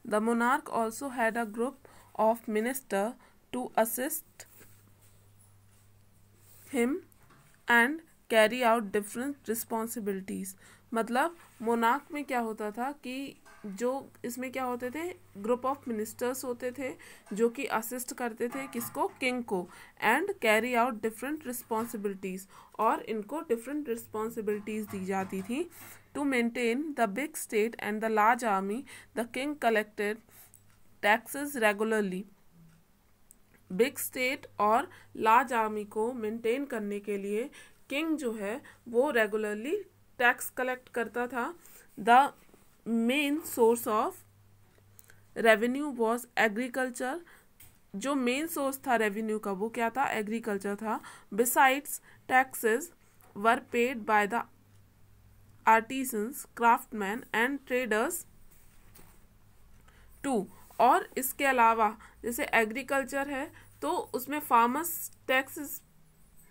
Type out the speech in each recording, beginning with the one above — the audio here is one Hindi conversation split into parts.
The monarch also had a group of minister to assist him and carry out different responsibilities. मतलब मोनार्क में क्या होता था कि जो इसमें क्या होते थे, ग्रुप ऑफ मिनिस्टर्स होते थे जो कि असिस्ट करते थे किसको, किंग को, and carry out different responsibilities, और इनको डिफरेंट रिस्पॉन्सिबिलिटीज दी जाती थी। To maintain the big state and the large army the king collected taxes regularly. Big state और लार्ज आर्मी को मेंटेन करने के लिए किंग जो है वो रेगुलरली टैक्स कलेक्ट करता था। The main source of revenue was agriculture. जो मेन सोर्स था रेवेन्यू का वो क्या था, एग्रीकल्चर था। Besides taxes were paid by the artisans, craftsman and traders too. और इसके अलावा जैसे एग्रीकल्चर है तो उसमें फार्मर्स टैक्सेस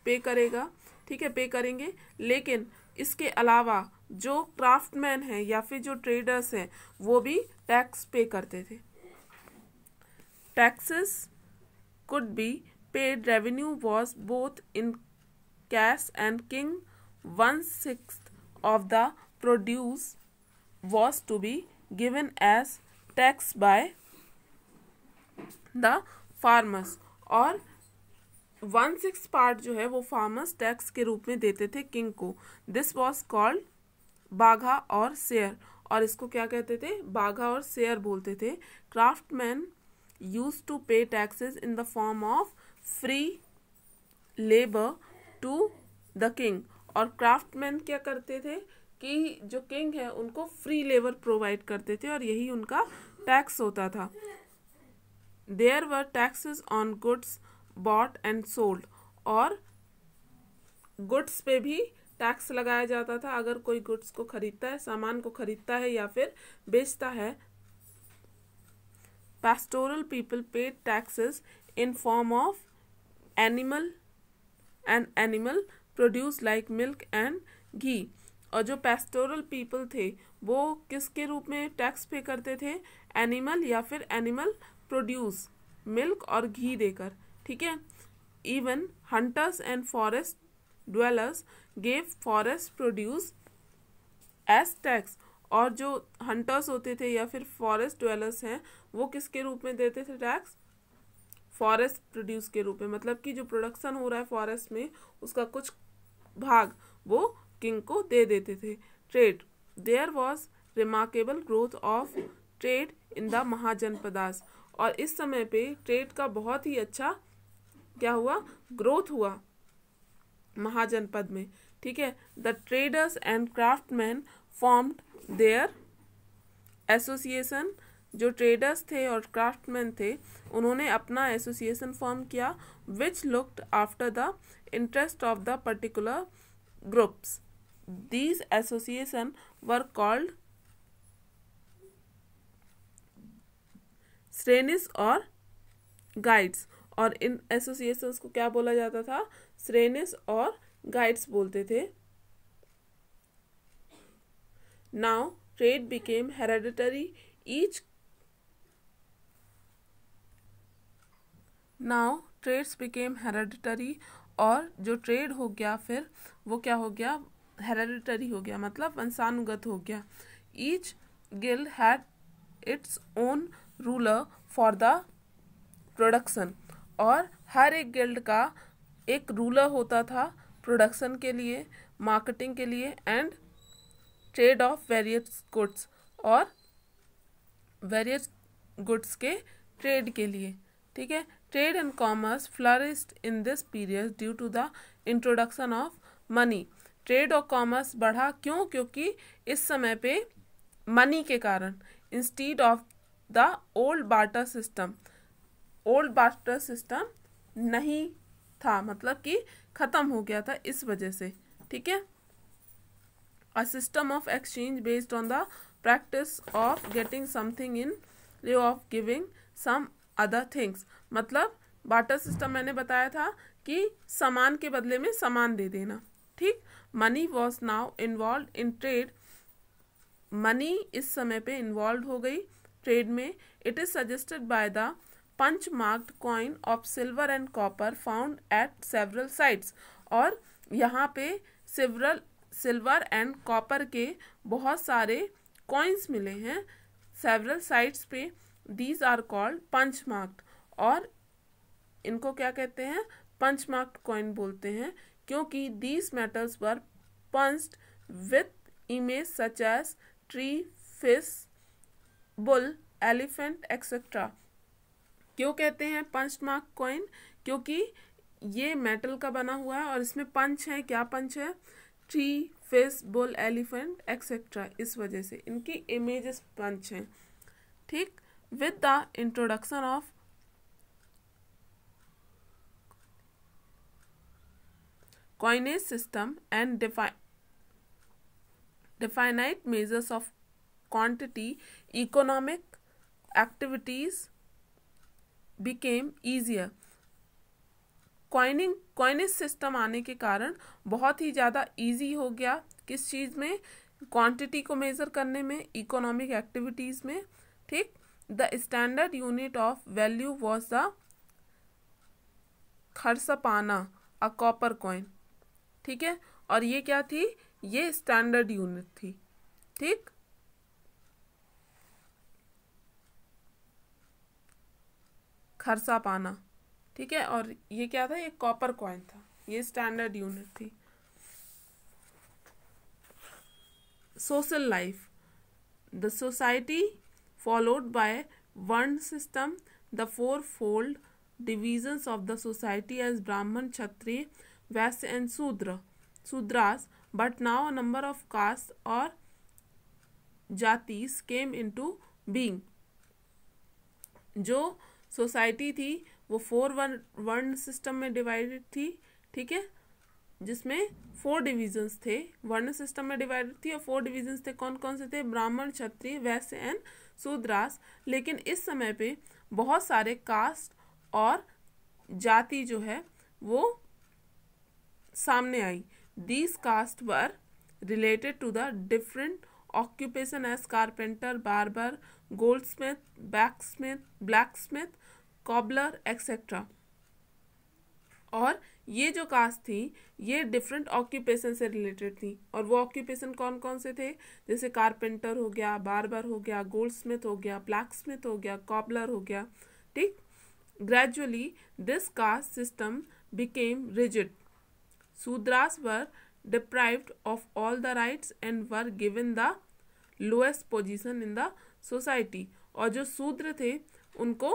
पे करेगा, ठीक है, पे करेंगे, लेकिन इसके अलावा जो क्राफ्टमैन है या फिर जो ट्रेडर्स हैं वो भी टैक्स पे करते थे। Taxes could be paid, revenue was both in cash and kind 1/6 of the produce was to be given as tax by the farmers, और 1/6 पार्ट जो है वो फार्मर्स टैक्स के रूप में देते थे किंग को। दिस वॉज कॉल्ड बाघा और शेयर, और इसको क्या कहते थे, बाघा और शेयर बोलते थे। Craftsman use to pay taxes in the form of free labour to the king, और क्राफ्टमैन क्या करते थे कि जो किंग है उनको फ्री लेबर प्रोवाइड करते थे और यही उनका टैक्स होता था। There were taxes on goods bought and sold, और गुड्स पे भी टैक्स लगाया जाता था। अगर कोई गुड्स को खरीदता है, सामान को खरीदता है या फिर बेचता है। pastoral people paid taxes in form of animal produce like milk and ghee, और जो पेस्टोरल पीपल थे वो किसके रूप में टैक्स पे करते थे, एनिमल या फिर एनिमल प्रोड्यूस, मिल्क और घी देकर, ठीक है। Even hunters and forest dwellers gave forest produce as tax, और जो हंटर्स होते थे या फिर फॉरेस्ट ड्वेलर्स हैं वो किसके रूप में देते थे टैक्स, फॉरेस्ट प्रोड्यूस के रूप में। मतलब कि जो प्रोडक्शन हो रहा है फॉरेस्ट में उसका कुछ भाग वो किंग को दे देते थे। Trade, there was remarkable growth of trade in the mahajanapadas, और इस समय पे ट्रेड का बहुत ही अच्छा क्या हुआ, ग्रोथ हुआ महाजनपद में, ठीक है। The traders and craftsman formed their association, जो ट्रेडर्स थे और क्राफ्टमैन थे उन्होंने अपना एसोसिएशन फॉर्म किया, which looked after the interest of the particular groups. These association were called shrenis और गाइड्स, और इन एसोसिएशंस को क्या बोला जाता था, श्रेणिस और गाइड्स बोलते थे। Now trade became hereditary, each now trades became hereditary, और जो ट्रेड हो गया फिर वो क्या हो गया, हेरेडिटरी हो गया, मतलब वंशानुगत हो गया। Each guild had its own ruler for the production, और हर एक गिल्ड का एक रूलर होता था प्रोडक्शन के लिए, मार्केटिंग के लिए and trade of various goods, और वेरियस गुड्स के ट्रेड के लिए, ठीक है। Trade and commerce flourished in this period due to the introduction of money. Trade और कॉमर्स बढ़ा क्यों, क्योंकि इस समय पे मनी के कारण, instead of the old barter system, old barter system नहीं था, मतलब कि खत्म हो गया था इस वजह से, ठीक है। A system of exchange based on the practice of getting something in lieu of giving some other things, मतलब बार्टर सिस्टम मैंने बताया था कि सामान के बदले में सामान दे देना, ठीक। Money was now involve in trade, money इस समय पे इन्वॉल्व हो गई ट्रेड में, it is suggested by the punch marked coin of silver and copper found at several sites. और यहाँ पे सिल्वर एंड कॉपर के बहुत सारे कॉइन्स मिले हैं सेवरल साइट्स पे। These are called punch marked, और इनको क्या कहते हैं, पंच मार्क्ड कॉइन बोलते हैं, क्योंकि these metals were punched with image such as tree, fish, bull, elephant etcetera. क्यों कहते हैं पंच मार्क कॉइन? क्योंकि ये मेटल का बना हुआ है और इसमें पंच है। क्या पंच है? Tree, fish, bull, elephant etcetera. इस वजह से इनकी इमेजेस पंच हैं। ठीक। With the introduction of coinage system and definite measures of quantity, economic activities became easier. Coinage system आने के कारण बहुत ही ज़्यादा इजी हो गया। किस चीज़ में? क्वांटिटी को मेज़र करने में, इकोनॉमिक एक्टिविटीज़ में। ठीक। The standard unit of value was the karshapana, a copper coin. ठीक है। और ये क्या थी? ये स्टैंडर्ड यूनिट थी। ठीक। खरसापाना। ठीक है। और ये क्या था? ये कॉपर कॉइन था। ये स्टैंडर्ड यूनिट थी। Social life. The society followed by varna system, the four fold divisions of the society as Brahman, Kshatriya, Vaishya and Sudras, but now a number of castes or जातिस came into being. जो सोसाइटी थी वो 4 वर्ण सिस्टम में डिवाइडेड थी। ठीक है। जिसमें 4 डिविजन्स थे, वर्ण सिस्टम में डिवाइडेड थी और 4 डिविजन्स थे। कौन कौन से थे? ब्राह्मण, क्षत्रिय, वैश्य एंड शूद्रास। लेकिन इस समय पे बहुत सारे कास्ट और जाति जो है वो सामने आई। These caste were related to the different occupation as carpenter, barber, goldsmith, blacksmith, cobbler etcetera. और ये जो कास्ट थी ये डिफरेंट ऑक्यूपेशन से रिलेटेड थी। और वो ऑक्यूपेशन कौन कौन से थे? जैसे कारपेंटर हो गया, बार्बर हो गया, गोल्डस्मिथ हो गया, ब्लैकस्मिथ हो गया, कॉबलर हो गया। ठीक। Gradually, this caste system became rigid. Sudras were deprived of all the rights and were given the lowest position in the society. और जो शूद्र थे उनको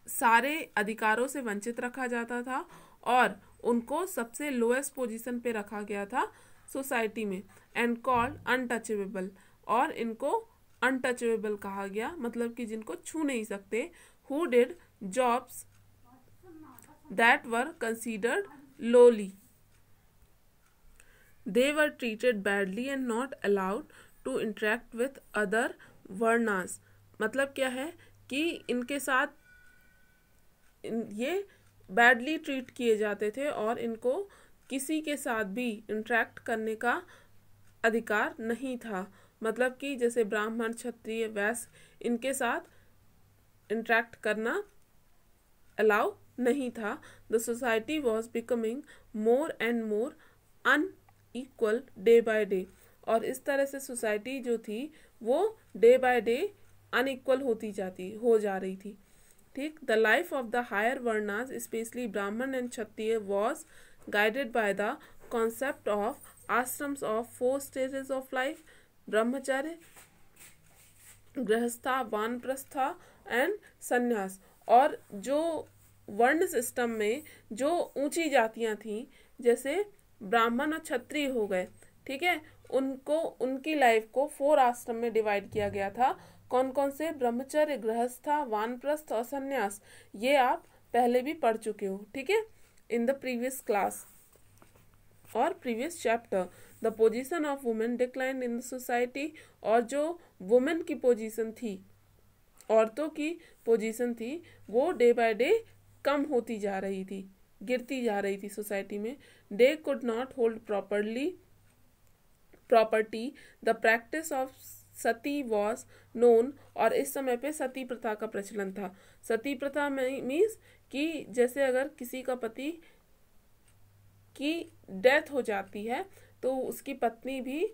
सारे अधिकारों से वंचित रखा जाता था और उनको सबसे लोएस्ट पोजीशन पे रखा गया था सोसाइटी में। एंड कॉल्ड अनटचेबल, और इनको अनटचेबल कहा गया, मतलब कि जिनको छू नहीं सकते। Who did jobs that were considered lowly. They were treated badly and not allowed to interact with other varnas. मतलब क्या है कि इनके साथ ये बैडली ट्रीट किए जाते थे और इनको किसी के साथ भी इंटरेक्ट करने का अधिकार नहीं था। मतलब कि जैसे ब्राह्मण, क्षत्रिय, वैश्य, इनके साथ इंटरेक्ट करना अलाउ नहीं था। The society was becoming more and more unequal day by day. और इस तरह से सोसाइटी जो थी वो डे बाय डे अनइक्वल हो जा रही थी। ठीक। The life of the higher varnas specially Brahmin and Kshatriya was guided by the concept of ashrams of 4 stages of life: brahmacharya, grihastha, वानप्रस्था and संन्यास। और जो वर्ण सिस्टम में जो ऊंची जातियां थीं, जैसे ब्राह्मण और क्षत्रिय हो गए, ठीक है, उनको उनकी लाइफ को 4 आश्रम में डिवाइड किया गया था। कौन कौन से? ब्रह्मचर्य, गृहस्था, वानप्रस्थ और संन्यास। ये आप पहले भी पढ़ चुके हो। ठीक है, इन द प्रीवियस क्लास और previous chapter. The position of women decline in the society. और जो वुमेन की पोजीशन थी, औरतों की पोजीशन थी, वो डे बाय डे कम होती जा रही थी, गिरती जा रही थी सोसाइटी में। They could not hold property. The practice of Sati was known, और इस समय पे सती प्रथा का प्रचलन था। सती प्रथा मीन्स कि जैसे अगर किसी का पति की डेथ हो जाती है तो उसकी पत्नी भी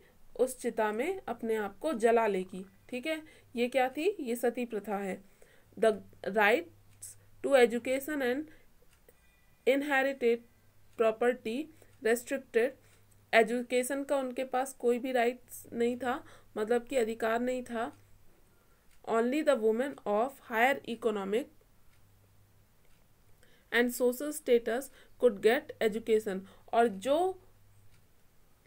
उस चिता में अपने आप को जला लेगी, ठीक है। ये क्या थी, ये सती प्रथा है। The rights to education and inherited property restricted, education का उनके पास कोई भी राइट्स नहीं था, मतलब कि अधिकार नहीं था। Only the women of higher economic and social status could get education, और जो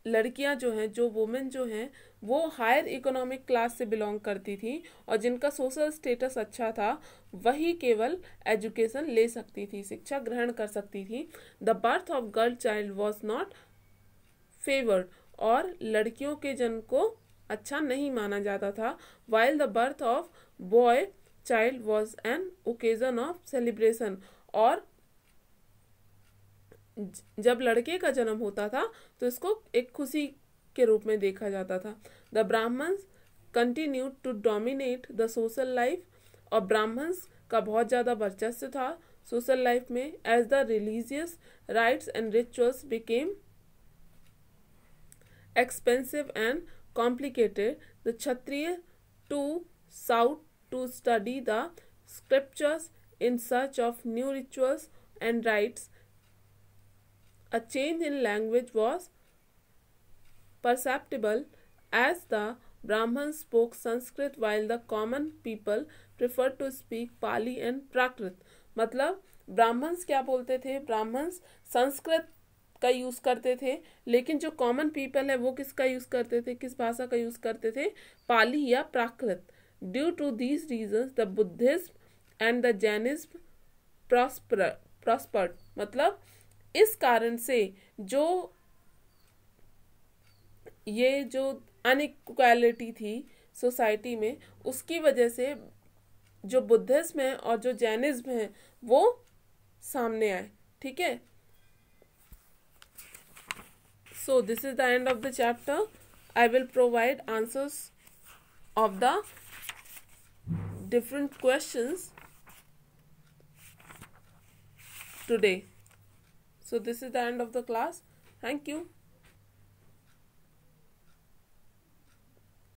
लड़कियां जो हैं, जो वुमेन जो हैं, वो हायर इकोनॉमिक क्लास से बिलोंग करती थी और जिनका सोशल स्टेटस अच्छा था वही केवल एजुकेशन ले सकती थी, शिक्षा ग्रहण कर सकती थी। The birth of girl child was not favoured, और लड़कियों के जन्म को अच्छा नहीं माना जाता था। While the birth of boy child was an occasion of celebration, और जब लड़के का जन्म होता था तो इसको एक खुशी के रूप में देखा जाता था। The Brahmins continued to dominate the social life, और ब्राह्मण्स का बहुत ज़्यादा वर्चस्व था सोशल लाइफ में। As the religious rites and rituals became expensive and complicated, the Kshatriya too sought to study the scriptures in search of new rituals and rites. A change in language was perceptible as the Brahmins spoke Sanskrit while the common people preferred to speak Pali and Prakrit. मतलब ब्राह्मण्स क्या बोलते थे, ब्राह्मण्स संस्कृत का यूज़ करते थे, लेकिन जो कॉमन पीपल है वो किसका यूज़ करते थे, किस भाषा का यूज़ करते थे, पाली या Prakrit. Due to these reasons the Buddhism and the Jainism prospered, मतलब इस कारण से जो ये जो अनइक्वालिटी थी सोसाइटी में, उसकी वजह से जो बुद्धिज्म है और जो जैनिज्म है वो सामने आए, ठीक है। So this is the end of the chapter. I will provide answers of the different questions today. So this is the end of the class. Thank you.